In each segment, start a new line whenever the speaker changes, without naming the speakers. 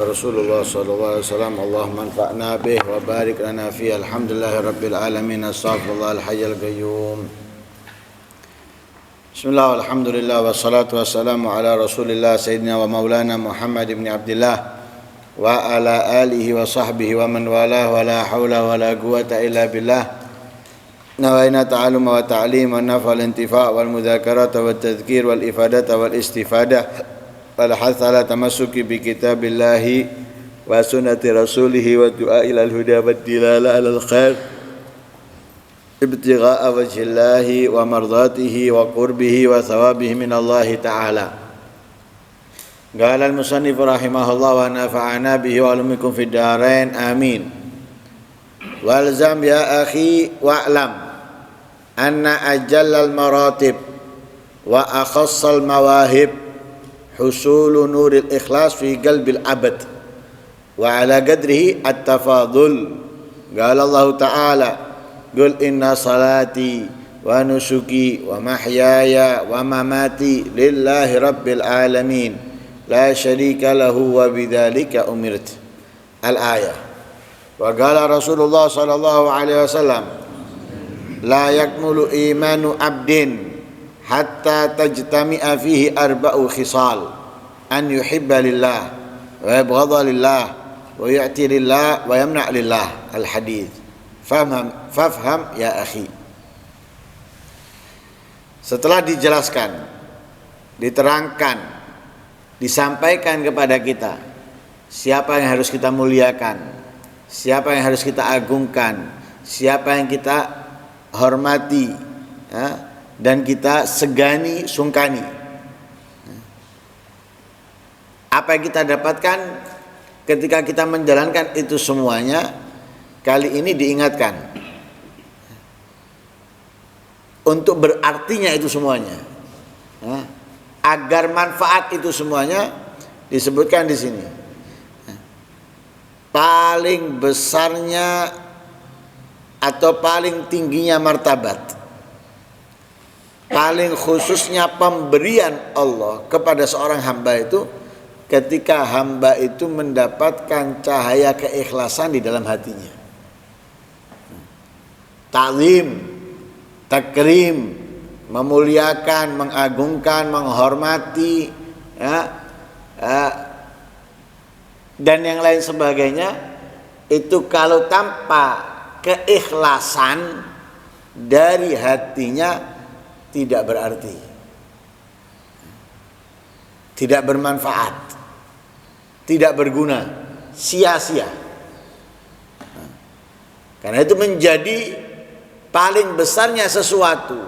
Rasulullah sallallahu alaihi wasallam. Allahumma anfa'na bih wa barik lana fihi. Alhamdulillahirabbil alamin. Astaghfirullah al-hayyul qayyum. Bismillah walhamdulillah wassalatu wassalamu ala Rasulillah sayyidina wa maulana Muhammad ibn Abdullah wa ala alihi wa sahbihi wa man walah wa la haula wa la quwwata illa billah. Nawaina ta'allum wa ta'lim wa naf'al intifa' wal mudzakarata wat tadhkir wal ifadata wal istifadah. Al-hath ala tamassuki bi kitabillahi wa sunnati rasulih wa du'a ila al-huda wa dilala ala al-khair ibtigha'a wajhillahi wa mardatihi wa qurbihi wa thawabihi min Allah ta'ala. Qala al-musannif rahimahullah wa nafa'ana bihi wa alumikum fid darain amin. Walzam ya akhi wa'lam anna ajallal maratib wa akhassal mawahib husulu nuril ikhlas fi qalbil abad wa ala qadrihi at-tafadul. Qala Allah ta'ala qul inna salati wa nusuki wa mahyaya wa mamati lillahi rabbil alamin la syarika lahu wa bidzalika umirtu. Al-ayah. Wa qala Rasulullah sallallahu alaihi wasallam la yakmulu imanu abdin hatta tajtami'a fihi arba'u khisal an yuhibba lillah wa yabghadha lillah wa yu'ti lillah wa yamna' lillah. Al-hadits. Fafham ya akhi. Setelah dijelaskan, diterangkan, disampaikan kepada kita siapa yang harus kita muliakan, siapa yang harus kita agungkan, siapa yang kita hormati, dan kita segani, sungkani. Apa yang kita dapatkan ketika kita menjalankan itu semuanya, kali ini diingatkan untuk berartinya itu semuanya, agar manfaat itu semuanya disebutkan di sini. Paling besarnya atau paling tingginya martabat, paling khususnya pemberian Allah kepada seorang hamba itu ketika hamba itu mendapatkan cahaya keikhlasan di dalam hatinya. Ta'zim, takrim, memuliakan, mengagungkan, menghormati, dan yang lain sebagainya, itu kalau tanpa keikhlasan dari hatinya tidak berarti, tidak bermanfaat, tidak berguna, sia-sia. Karena itu menjadi paling besarnya sesuatu,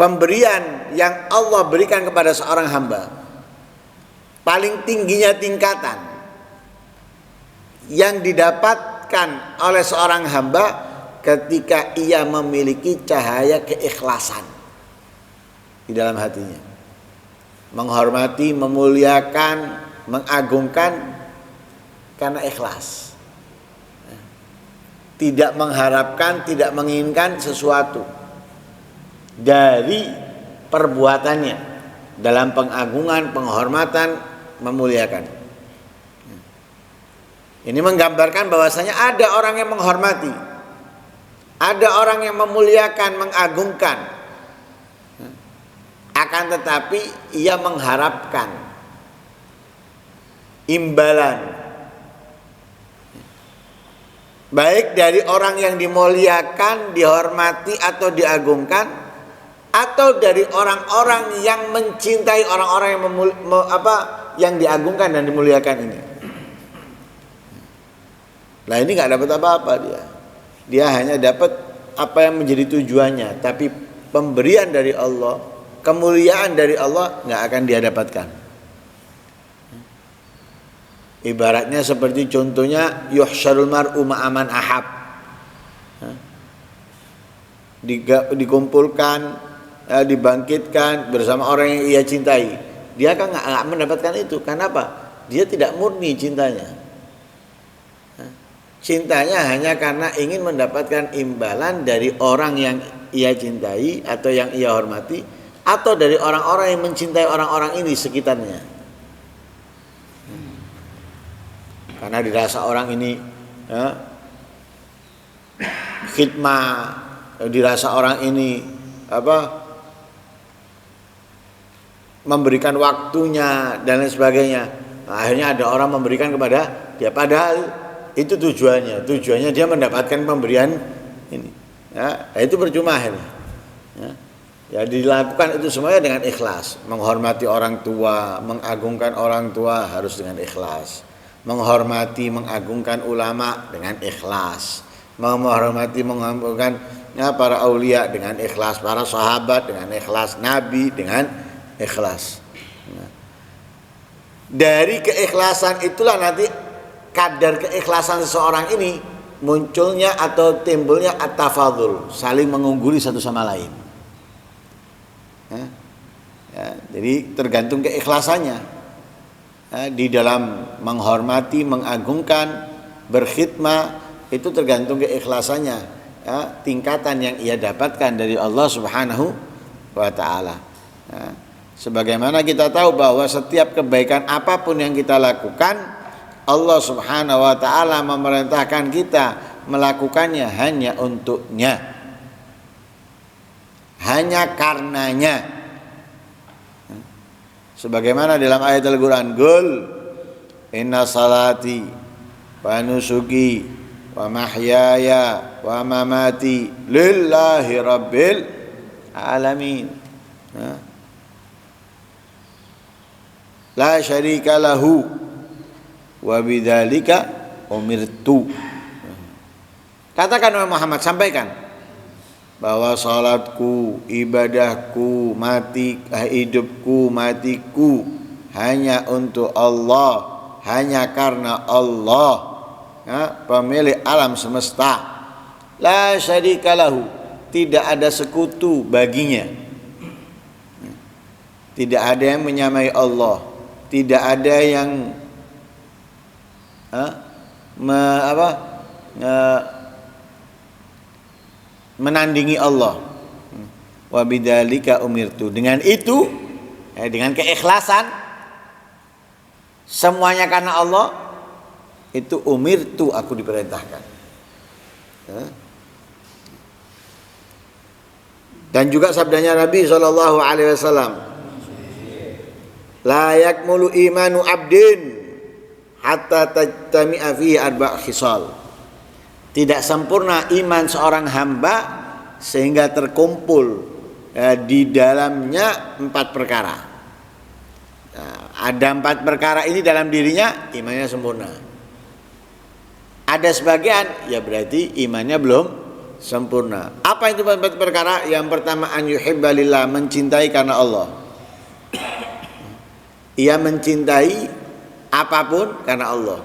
pemberian yang Allah berikan kepada seorang hamba, paling tingginya tingkatan yang didapatkan oleh seorang hamba ketika ia memiliki cahaya keikhlasan di dalam hatinya, menghormati, memuliakan, mengagungkan karena ikhlas, tidak mengharapkan, tidak menginginkan sesuatu dari perbuatannya dalam pengagungan, penghormatan, memuliakan. Ini menggambarkan bahwasanya ada orang yang menghormati, ada orang yang memuliakan, mengagungkan, akan tetapi ia mengharapkan imbalan, baik dari orang yang dimuliakan, dihormati atau diagungkan, atau dari orang-orang yang mencintai orang-orang yang yang diagungkan dan dimuliakan ini. Nah, ini nggak dapat apa-apa dia hanya dapat apa yang menjadi tujuannya, tapi pemberian dari Allah, kemuliaan dari Allah nggak akan dia dapatkan. Ibaratnya seperti contohnya yuhsyarul mar'u ma'aman ahab, dikumpulkan, dibangkitkan bersama orang yang ia cintai. Dia kan nggak mendapatkan itu. Kenapa? Dia tidak murni cintanya. Cintanya hanya karena ingin mendapatkan imbalan dari orang yang ia cintai atau yang ia hormati, atau dari orang-orang yang mencintai orang-orang ini sekitarnya. Karena dirasa orang ini khidmah, dirasa orang ini memberikan waktunya dan lain sebagainya. Nah, akhirnya ada orang memberikan kepada dia, padahal itu tujuannya dia mendapatkan pemberian ini. Ya, itu percuma akhirnya. Ya, dilakukan itu semuanya dengan ikhlas. Menghormati orang tua, mengagungkan orang tua harus dengan ikhlas. Menghormati, mengagungkan ulama dengan ikhlas. Menghormati, mengagungkan para aulia dengan ikhlas, para sahabat dengan ikhlas, nabi dengan ikhlas. Dari keikhlasan itulah nanti kadar keikhlasan seseorang ini munculnya atau timbulnya at-tafadhul, saling mengungguli satu sama lain. Jadi tergantung keikhlasannya. Di dalam menghormati, mengagungkan, berkhidmah, itu tergantung keikhlasannya, tingkatan yang ia dapatkan dari Allah Subhanahu wa ta'ala. Sebagaimana kita tahu bahwa setiap kebaikan apapun yang kita lakukan, Allah Subhanahu wa ta'ala memerintahkan kita melakukannya hanya untuknya, hanya karenanya. Sebagaimana dalam ayat Al-Quran, Qul inna salati wa nusuki wa mahyaya wa mamati lillahi rabbil alamin, la syarika lahu wa bidzalika umirtu. Katakan oleh Muhammad, sampaikan bahwa salatku, ibadahku, hidupku, matiku hanya untuk Allah, hanya karena Allah, pemilik alam semesta. La syarika lahu, tidak ada sekutu baginya. Tidak ada yang menyamai Allah, tidak ada yang menandingi Allah. Wa bidzalika umirtu, dengan itu, dengan keikhlasan semuanya karena Allah, itu umirtu, aku diperintahkan. Dan juga sabdanya Nabi SAW, la yakmulu imanu abdin hatta tajtami'a fihi arba' khisal. Tidak sempurna iman seorang hamba sehingga terkumpul di dalamnya 4 perkara. Ada 4 perkara ini dalam dirinya, imannya sempurna. Ada sebagian, ya berarti imannya belum sempurna. Apa itu 4 perkara? Yang pertama, an yuhibba lillah, mencintai karena Allah. Ia mencintai apapun karena Allah.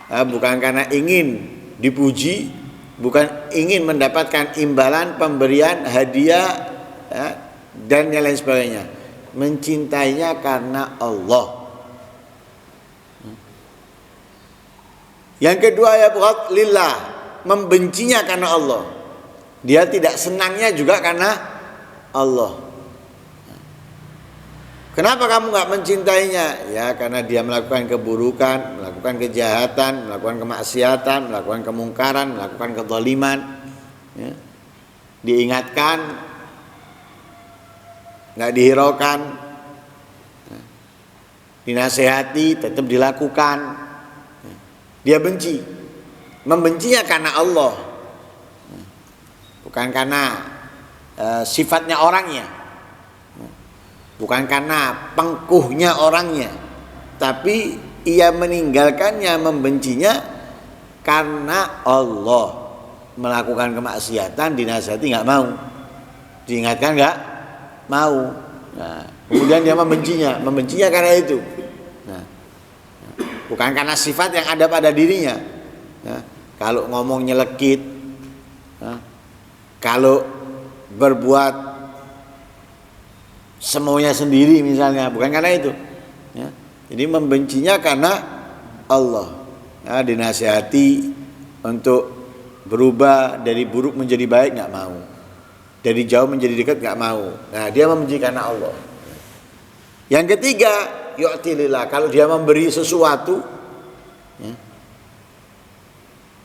Bukan karena ingin dipuji, bukan ingin mendapatkan imbalan, pemberian, hadiah, dan yang lain sebagainya. Mencintainya karena Allah. Yang kedua, ya buat lillah, membencinya karena Allah. Dia tidak senangnya juga karena Allah. Kenapa kamu nggak mencintainya? Ya karena dia melakukan keburukan, melakukan kejahatan, melakukan kemaksiatan, melakukan kemungkaran, melakukan kezaliman. Ya. Diingatkan, nggak dihiraukan, dinasehati, tetap dilakukan. Dia benci, membencinya karena Allah, bukan karena sifatnya orangnya. Bukan karena pengkuhnya orangnya, tapi ia meninggalkannya, membencinya karena Allah. Melakukan kemaksiatan, dinasihati nggak mau, diingatkan nggak mau. Nah, kemudian dia membencinya karena itu. Nah, bukan karena sifat yang ada pada dirinya. Nah, kalau ngomong nyelekit, kalau berbuat semaunya sendiri misalnya, bukan karena itu. Ya. Jadi membencinya karena Allah. Ya, dinasihati untuk berubah dari buruk menjadi baik nggak mau, dari jauh menjadi dekat nggak mau. Nah, dia membenci karena Allah. Yang ketiga, yu'ti lillah. Kalau dia memberi sesuatu, ya,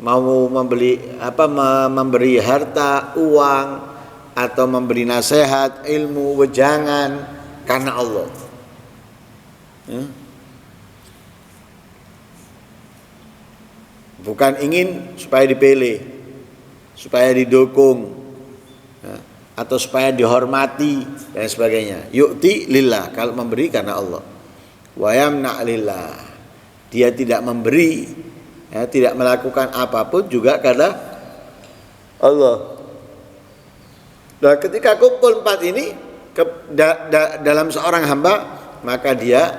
mau memberi harta, uang, atau memberi nasihat, ilmu, wejangan karena Allah, ya. Bukan ingin supaya dipilih, supaya didukung, ya, atau supaya dihormati dan sebagainya. Yu'ti lillah, kalau memberi karena Allah. Wa yamna lillah, dia tidak memberi, ya, tidak melakukan apapun juga karena Allah. Nah, ketika kumpul 4 ini dalam seorang hamba, maka dia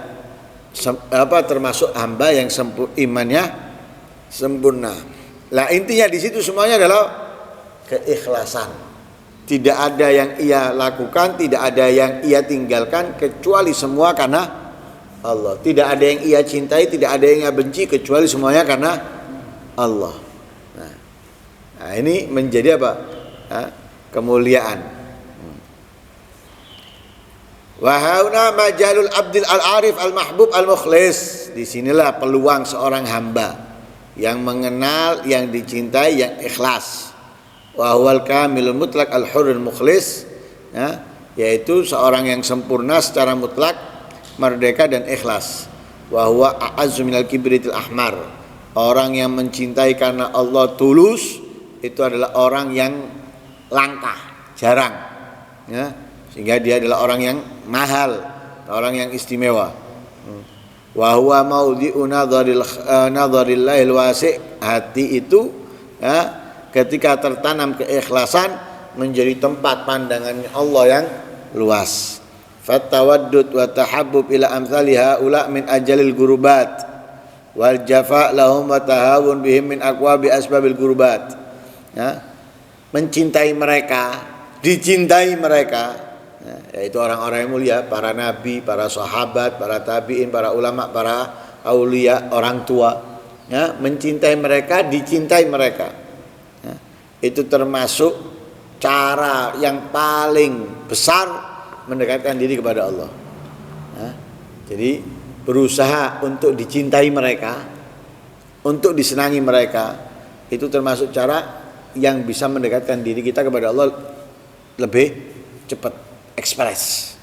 termasuk hamba yang imannya sempurna. Lah intinya di situ semuanya adalah keikhlasan. Tidak ada yang ia lakukan, tidak ada yang ia tinggalkan kecuali semua karena Allah. Tidak ada yang ia cintai, tidak ada yang ia benci kecuali semuanya karena Allah. Nah, ini menjadi apa? Kemuliaan. Wa hauna majalul abdil al-arif al-mahbub al-mukhlis. Disinilah peluang seorang hamba yang mengenal, yang dicintai, yang ikhlas. Wa huwal kamilul mutlaq al-hurrul mukhlis, ya, yaitu seorang yang sempurna secara mutlak, merdeka dan ikhlas. Wa huwa a'azzu minal kibritil ahmar. Orang yang mencintai karena Allah tulus itu adalah orang yang langka, jarang, ya, sehingga dia adalah orang yang mahal, orang yang istimewa. Wa huwa maudhi'u nadharillahil wasi'. Hati itu, ya, ketika tertanam keikhlasan menjadi tempat pandangannya Allah yang luas. Fatawaddud wa tahabbub ila amsali haula min ajalil gurubat wal jafa lahum wa tahawun bihim min aqwabi asbabil gurubat. Ya, mencintai mereka, dicintai mereka, yaitu orang-orang yang mulia, para nabi, para sahabat, para tabi'in, para ulama, para aulia, orang tua, ya, mencintai mereka, dicintai mereka, ya, itu termasuk cara yang paling besar mendekatkan diri kepada Allah, ya. Jadi berusaha untuk dicintai mereka, untuk disenangi mereka, itu termasuk cara yang bisa mendekatkan diri kita kepada Allah lebih cepat, ekspres,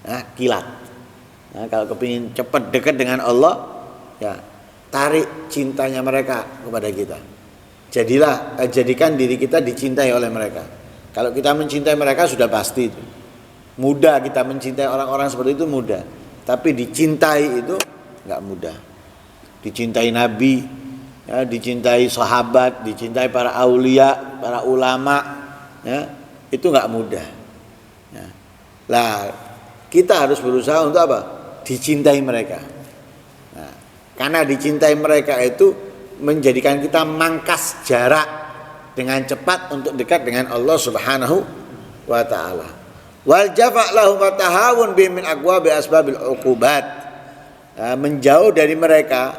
nah, kilat. Nah, kalau kepingin cepat dekat dengan Allah, ya, tarik cintanya mereka kepada kita. Jadikan diri kita dicintai oleh mereka. Kalau kita mencintai mereka sudah pasti itu. Mudah kita mencintai orang-orang seperti itu, mudah. Tapi dicintai itu enggak mudah. Dicintai Nabi, ya, dicintai sahabat, dicintai para aulia, para ulama, ya, itu enggak mudah. Ya. Lah, kita harus berusaha untuk apa? Dicintai mereka. Nah, karena dicintai mereka itu menjadikan kita mangkas jarak dengan cepat untuk dekat dengan Allah Subhanahu wa taala. Wal jafa lahum wa tahawun bi min aqwabi asbabil uqubat. Menjauh dari mereka,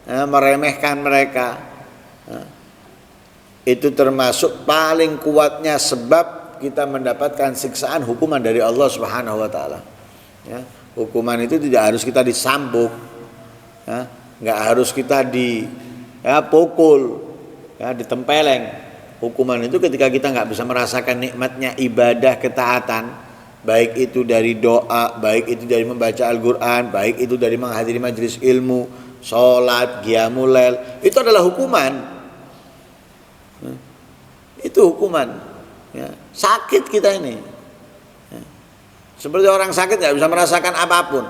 meremehkan mereka, itu termasuk paling kuatnya sebab kita mendapatkan siksaan, hukuman dari Allah Subhanahu wa taala. Ya, hukuman itu tidak harus kita disambuk, ya, enggak harus kita pukul, ya, ditempeleng. Hukuman itu ketika kita enggak bisa merasakan nikmatnya ibadah ketaatan, baik itu dari doa, baik itu dari membaca Al-Qur'an, baik itu dari menghadiri majelis ilmu, salat, qiyamul lail, itu adalah hukuman. Itu hukuman. Ya, sakit kita ini, ya, seperti orang sakit nggak bisa merasakan apapun,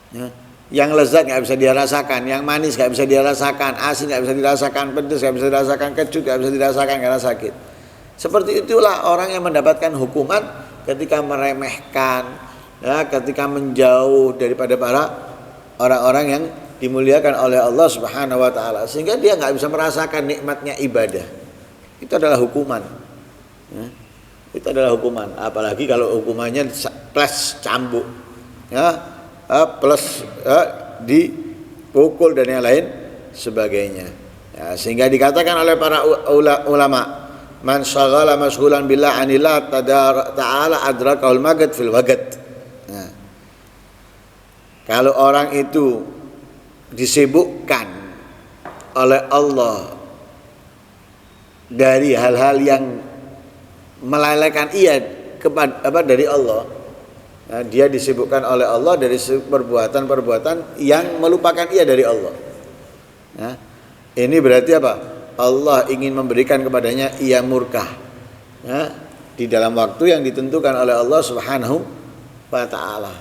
ya, yang lezat nggak bisa dia rasakan, yang manis nggak bisa dia rasakan, asin nggak bisa dirasakan, pedas nggak bisa dirasakan, kecut nggak bisa dirasakan karena sakit. Seperti itulah orang yang mendapatkan hukuman ketika meremehkan, ya, ketika menjauh daripada para orang-orang yang dimuliakan oleh Allah Subhanahu wa taala, sehingga dia nggak bisa merasakan nikmatnya ibadah. Itu adalah hukuman. Ya, itu adalah hukuman. Apalagi kalau hukumannya plus cambuk, ya, plus dipukul dan yang lain sebagainya. Ya, sehingga dikatakan oleh para ulama, man syaghala mashghulan billah anillah ta'ala adrakahul magad fil wagad. Nah, Kalau orang itu disibukkan oleh Allah dari hal-hal yang melalaikan ia kepada dari Allah, nah, dia disibukkan oleh Allah dari perbuatan-perbuatan yang melupakan ia dari Allah. Nah, ini berarti apa? Allah ingin memberikan kepadanya ia murka, nah, di dalam waktu yang ditentukan oleh Allah Subhanahu wa Ta'ala.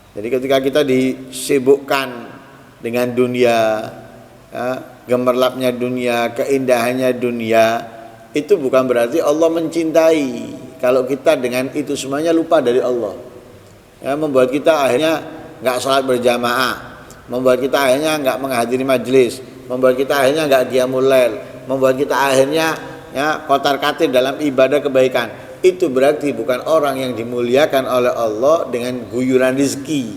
Jadi ketika kita disibukkan dengan dunia, gemerlapnya dunia, keindahannya dunia, itu bukan berarti Allah mencintai. Kalau kita dengan itu semuanya lupa dari Allah, ya, membuat kita akhirnya nggak sholat berjamaah, membuat kita akhirnya nggak menghadiri majelis, membuat kita akhirnya nggak qiyamul lail, membuat kita akhirnya ya kotar-katir dalam ibadah kebaikan. Itu berarti bukan orang yang dimuliakan oleh Allah dengan guyuran rizki,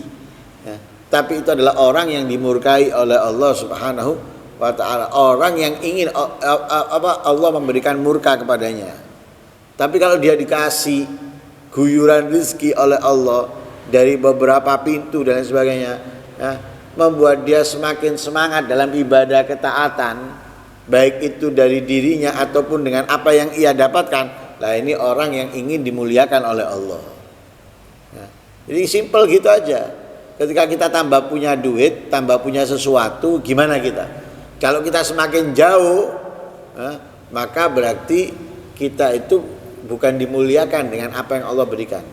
ya, tapi itu adalah orang yang dimurkai oleh Allah Subhanahu wa Ta'ala, orang yang ingin Allah memberikan murka kepadanya. Tapi kalau dia dikasih guyuran rizki oleh Allah dari beberapa pintu dan sebagainya, ya, membuat dia semakin semangat dalam ibadah ketaatan, baik itu dari dirinya ataupun dengan apa yang ia dapatkan. Nah, ini orang yang ingin dimuliakan oleh Allah. Ya, jadi simpel gitu aja. Ketika kita tambah punya duit, tambah punya sesuatu, gimana kita? Kalau kita semakin jauh, maka berarti kita itu bukan dimuliakan dengan apa yang Allah berikan,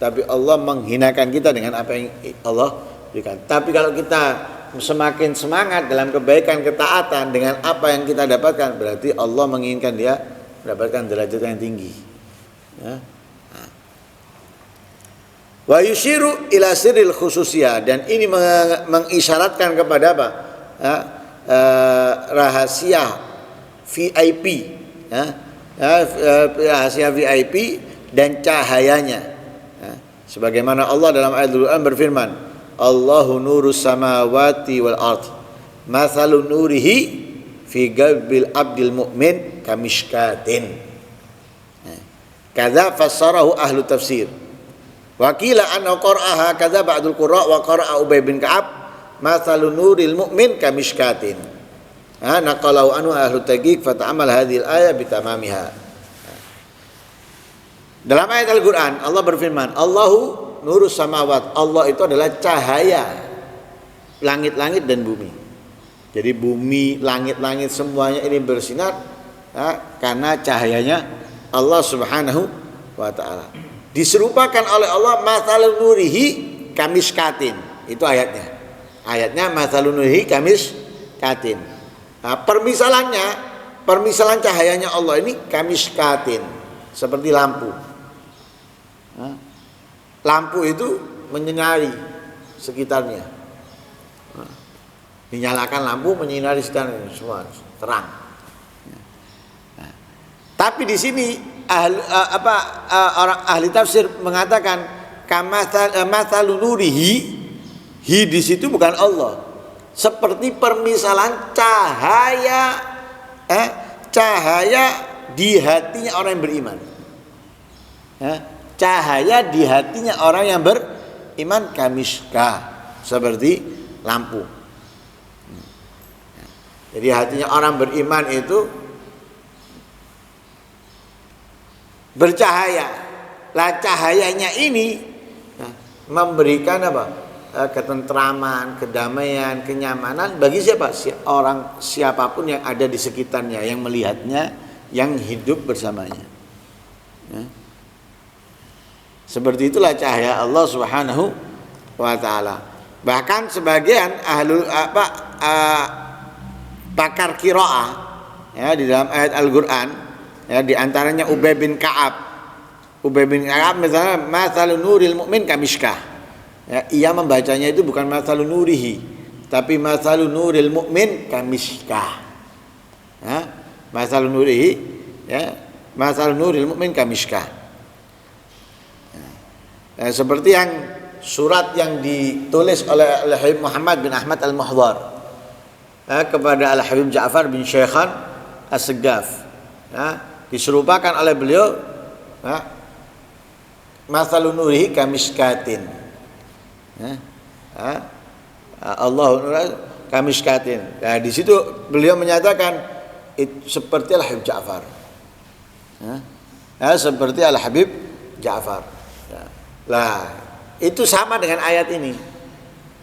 tapi Allah menghinakan kita dengan apa yang Allah berikan. Tapi kalau kita semakin semangat dalam kebaikan ketaatan dengan apa yang kita dapatkan, berarti Allah menginginkan dia mendapatkan derajat yang tinggi. Wa yushiru ila sirril khususiyah, dan ini mengisyaratkan kepada apa? Rahasia VIP, rahasia VIP dan cahayanya. Sebagaimana Allah dalam ayat Al-Quran berfirman, Allahu nurus samawati wal ard, mathalu nurihi fi qalbil abdil mu'min kamishkatin. Kadza fassarahu ahlu tafsir. Wa qila anna qara'aha kadza ba'dul qurra wa qara'a Ubay bin Ka'ab mathalu nuril mu'min kamishkatin. Naqalahu anhu ahlu taqiq fata'amal hadhil ayah bitamamiha. Dalam ayat Al-Quran Allah berfirman, Allahu nurus samawat, Allah itu adalah cahaya langit-langit dan bumi. Jadi bumi, langit-langit semuanya ini bersinar, karena cahayanya Allah Subhanahu wa Ta'ala. Diserupakan oleh Allah mathalun nurihi kamishkatin. Itu ayatnya. Ayatnya mathalun nurihi kamishkatin. Nah, permisalan cahayanya Allah ini kamishkatin, seperti lampu. Lampu itu menyinari sekitarnya. Dinyalakan lampu menyinari sekitarnya, semua terang. Tapi di sini orang ahli tafsir mengatakan kamathalun nurihi, hi di situ bukan Allah, seperti permisalan cahaya di hatinya orang yang beriman. Cahaya di hatinya orang yang beriman kamishka, seperti lampu. Jadi hatinya orang beriman itu bercahaya. Lah cahayanya ini memberikan apa? Ketentraman, kedamaian, kenyamanan bagi siapa? Siapapun yang ada di sekitarnya, yang melihatnya, yang hidup bersamanya. Seperti itulah cahaya Allah Subhanahu wa Ta'ala. Bahkan sebagian pakar qiraah, ya, di dalam ayat Al-Qur'an, ya, di antaranya Ubay bin Ka'ab. Ubay bin Ka'ab misalnya mathalun nuril mu'min kamishkah. Ya, ia membacanya itu bukan mathalun nurihi, tapi mathalun nuril mu'min kamishkah. Ya, mathalun nurihi, ya, mathalun nuril mu'min kamishkah. Seperti yang surat yang ditulis oleh Al-Habib Muhammad bin Ahmad Al-Muhdhar kepada Al-Habib Ja'far bin Syekhan As-Segaf, diserupakan oleh beliau mathalun nurihi kamishkatin. Allahu nura kamiskatin. Nah, di situ beliau menyatakan seperti Al-Habib Ja'far. Seperti Al-Habib Ja'far. Lah, itu sama dengan ayat ini.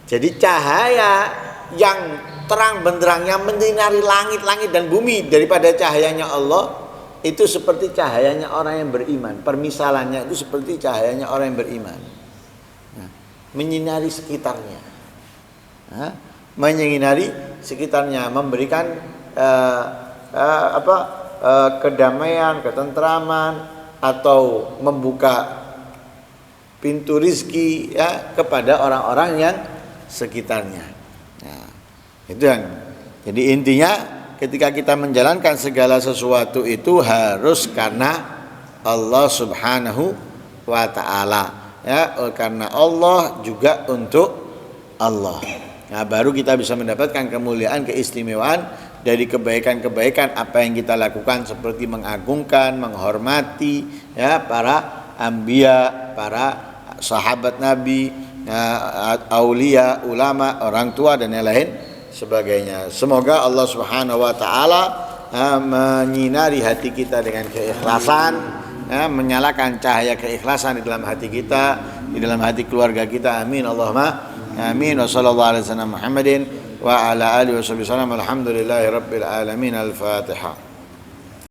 Jadi cahaya yang terang benderang yang menyinari langit-langit dan bumi daripada cahayanya Allah itu seperti cahayanya orang yang beriman. Permisalannya itu seperti cahayanya orang yang beriman. Menyinari sekitarnya. Menyinari sekitarnya, memberikan kedamaian, ketentraman, atau membuka pintu rizki kepada orang-orang yang sekitarnya. Nah, itu yang. Jadi intinya ketika kita menjalankan segala sesuatu itu harus karena Allah Subhanahu wa taala, karena Allah juga untuk Allah. Nah, baru kita bisa mendapatkan kemuliaan, keistimewaan dari kebaikan-kebaikan apa yang kita lakukan, seperti mengagungkan, menghormati para anbiya, para sahabat Nabi, aulia, ulama, orang tua dan yang lain sebagainya. Semoga Allah Subhanahu wa taala menyinari hati kita dengan keikhlasan, menyalakan cahaya keikhlasan di dalam hati kita, di dalam hati keluarga kita. Amin Allahumma amin. Wa sallallahu alaihi wasallam Muhammadin wa ala alihi wasallam. Alhamdulillahi rabbil alamin. Al-Fatihah.